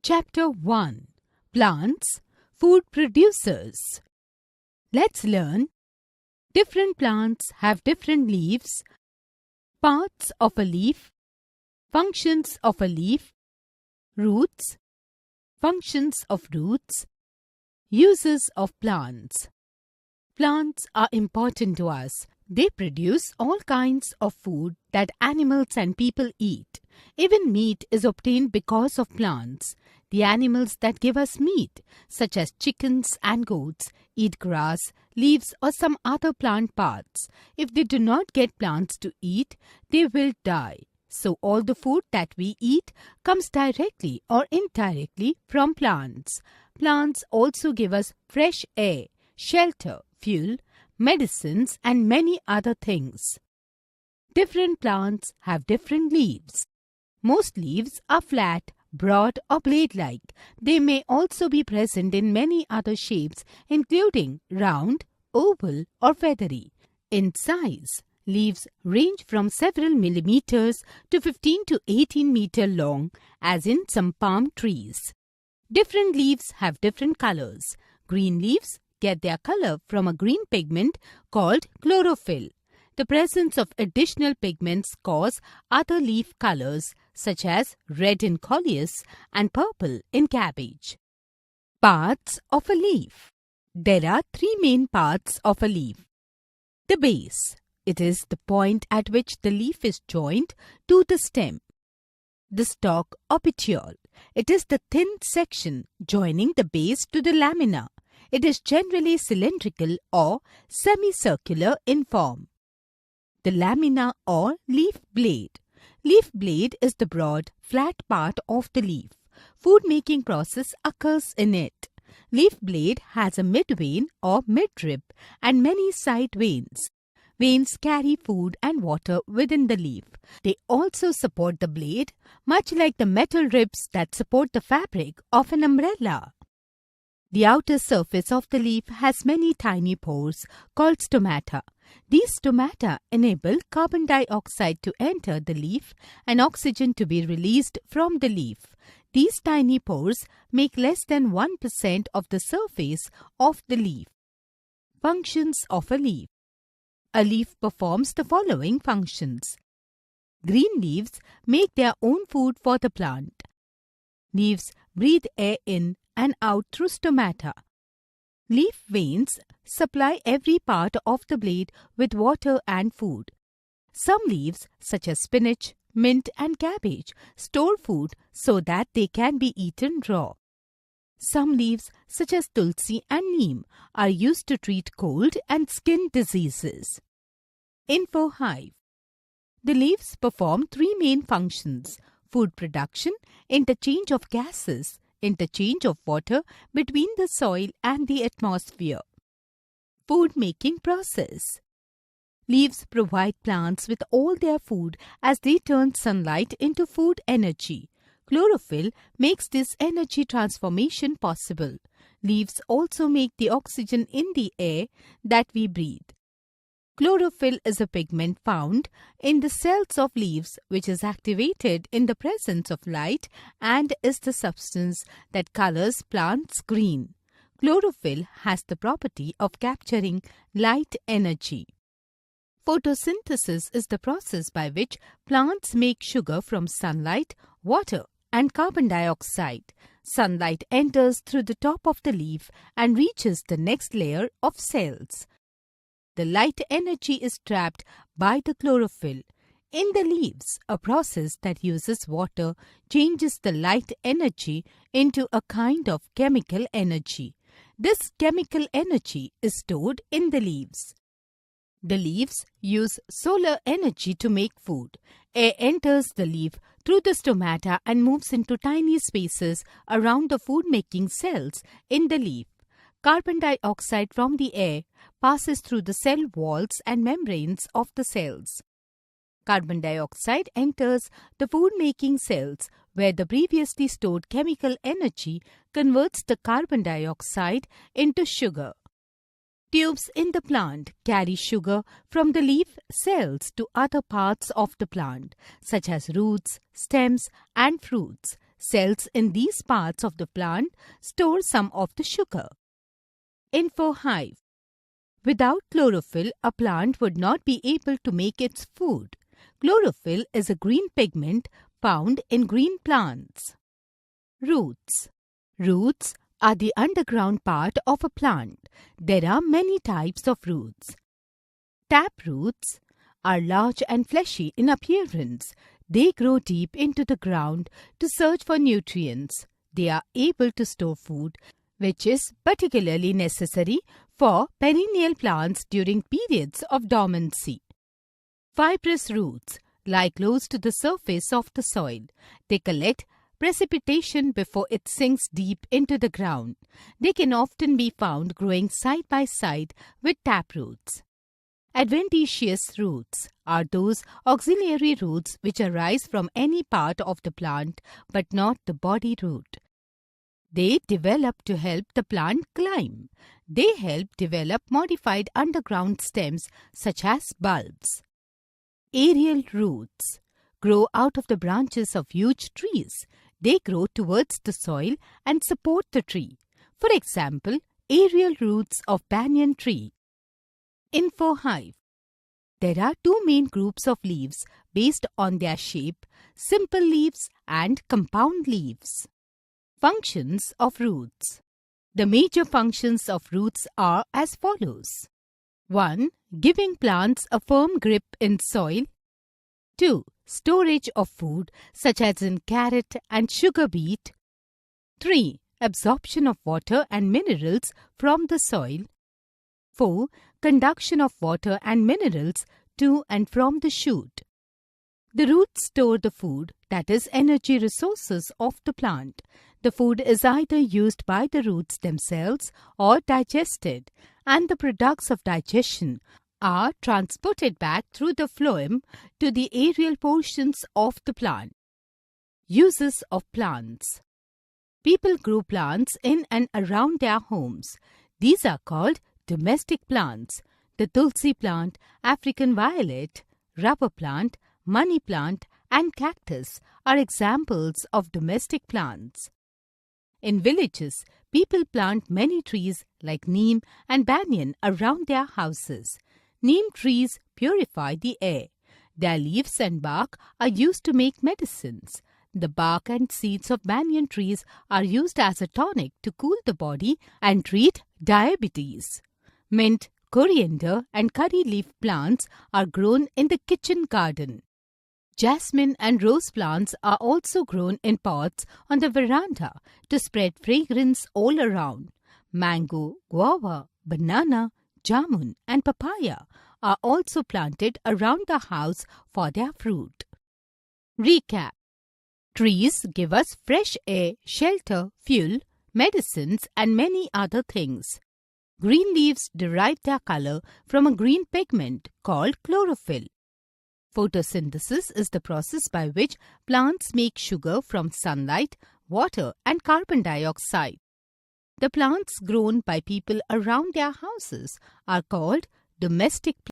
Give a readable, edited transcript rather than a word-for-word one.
Chapter 1. Plants, Food Producers. Let's learn. Different plants have different leaves, parts of a leaf, functions of a leaf, roots, functions of roots, uses of plants. Plants are important to us. They produce all kinds of food that animals and people eat. Even meat is obtained because of plants. The animals that give us meat, such as chickens and goats, eat grass, leaves or some other plant parts. If they do not get plants to eat, they will die. So all the food that we eat comes directly or indirectly from plants. Plants also give us fresh air, shelter, fuel, medicines and many other things. Different plants have different leaves. Most leaves are flat, broad or blade-like. They may also be present in many other shapes including round, oval or feathery. In size, leaves range from several millimeters to 15 to 18 meter long, as in some palm trees. Different leaves have different colors. Green leaves get their color from a green pigment called chlorophyll. The presence of additional pigments cause other leaf colors such as red in coleus and purple in cabbage. Parts of a leaf. There are three main parts of a leaf. The base. It is the point at which the leaf is joined to the stem. The stalk or petiole. It is the thin section joining the base to the lamina. It is generally cylindrical or semicircular in form. The lamina or leaf blade. Leaf blade is the broad, flat part of the leaf. Food-making process occurs in it. Leaf blade has a mid-vein or mid-rib and many side veins. Veins carry food and water within the leaf. They also support the blade, much like the metal ribs that support the fabric of an umbrella. The outer surface of the leaf has many tiny pores called stomata. These stomata enable carbon dioxide to enter the leaf and oxygen to be released from the leaf. These tiny pores make less than 1% of the surface of the leaf. Functions of a leaf. A leaf performs the following functions. Green leaves make their own food for the plant. Leaves breathe air in and out through stomata. Leaf veins supply every part of the blade with water and food. Some leaves, such as spinach, mint and cabbage, store food so that they can be eaten raw. Some leaves, such as tulsi and neem, are used to treat cold and skin diseases. Info Hive. The leaves perform three main functions: food production, interchange of gases, interchange of water between the soil and the atmosphere. Food-making process. Leaves provide plants with all their food as they turn sunlight into food energy. Chlorophyll makes this energy transformation possible. Leaves also make the oxygen in the air that we breathe. Chlorophyll is a pigment found in the cells of leaves which is activated in the presence of light and is the substance that colors plants green. Chlorophyll has the property of capturing light energy. Photosynthesis is the process by which plants make sugar from sunlight, water and carbon dioxide. Sunlight enters through the top of the leaf and reaches the next layer of cells. The light energy is trapped by the chlorophyll. In the leaves, a process that uses water changes the light energy into a kind of chemical energy. This chemical energy is stored in the leaves. The leaves use solar energy to make food. Air enters the leaf through the stomata and moves into tiny spaces around the food-making cells in the leaf. Carbon dioxide from the air passes through the cell walls and membranes of the cells. Carbon dioxide enters the food-making cells where the previously stored chemical energy converts the carbon dioxide into sugar. Tubes in the plant carry sugar from the leaf cells to other parts of the plant, such as roots, stems, and fruits. Cells in these parts of the plant store some of the sugar. Info Hive. Without chlorophyll, a plant would not be able to make its food. Chlorophyll is a green pigment found in green plants. Roots. Roots are the underground part of a plant. There are many types of roots. Tap roots are large and fleshy in appearance. They grow deep into the ground to search for nutrients. They are able to store food, which is particularly necessary for perennial plants during periods of dormancy. Fibrous roots lie close to the surface of the soil. They collect precipitation before it sinks deep into the ground. They can often be found growing side by side with taproots. Adventitious roots are those auxiliary roots which arise from any part of the plant but not the body root. They develop to help the plant climb. They help develop modified underground stems such as bulbs. Aerial roots grow out of the branches of huge trees. They grow towards the soil and support the tree. For example, aerial roots of banyan tree. Info Hive. There are two main groups of leaves based on their shape: simple leaves and compound leaves. Functions of roots. The major functions of roots are as follows. 1. Giving plants a firm grip in soil. 2. Storage of food such as in carrot and sugar beet. 3. Absorption of water and minerals from the soil. 4. Conduction of water and minerals to and from the shoot. The roots store the food, that is, energy resources of the plant. The food is either used by the roots themselves or digested, and the products of digestion are transported back through the phloem to the aerial portions of the plant. Uses of plants. People grow plants in and around their homes. These are called domestic plants. The tulsi plant, African violet, rubber plant, money plant, and cactus are examples of domestic plants. In villages, people plant many trees like neem and banyan around their houses. Neem trees purify the air. Their leaves and bark are used to make medicines. The bark and seeds of banyan trees are used as a tonic to cool the body and treat diabetes. Mint, coriander, and curry leaf plants are grown in the kitchen garden. Jasmine and rose plants are also grown in pots on the veranda to spread fragrance all around. Mango, guava, banana, jamun, and papaya are also planted around the house for their fruit. Recap. Trees give us fresh air, shelter, fuel, medicines, and many other things. Green leaves derive their color from a green pigment called chlorophyll. Photosynthesis is the process by which plants make sugar from sunlight, water, and carbon dioxide. The plants grown by people around their houses are called domestic plants.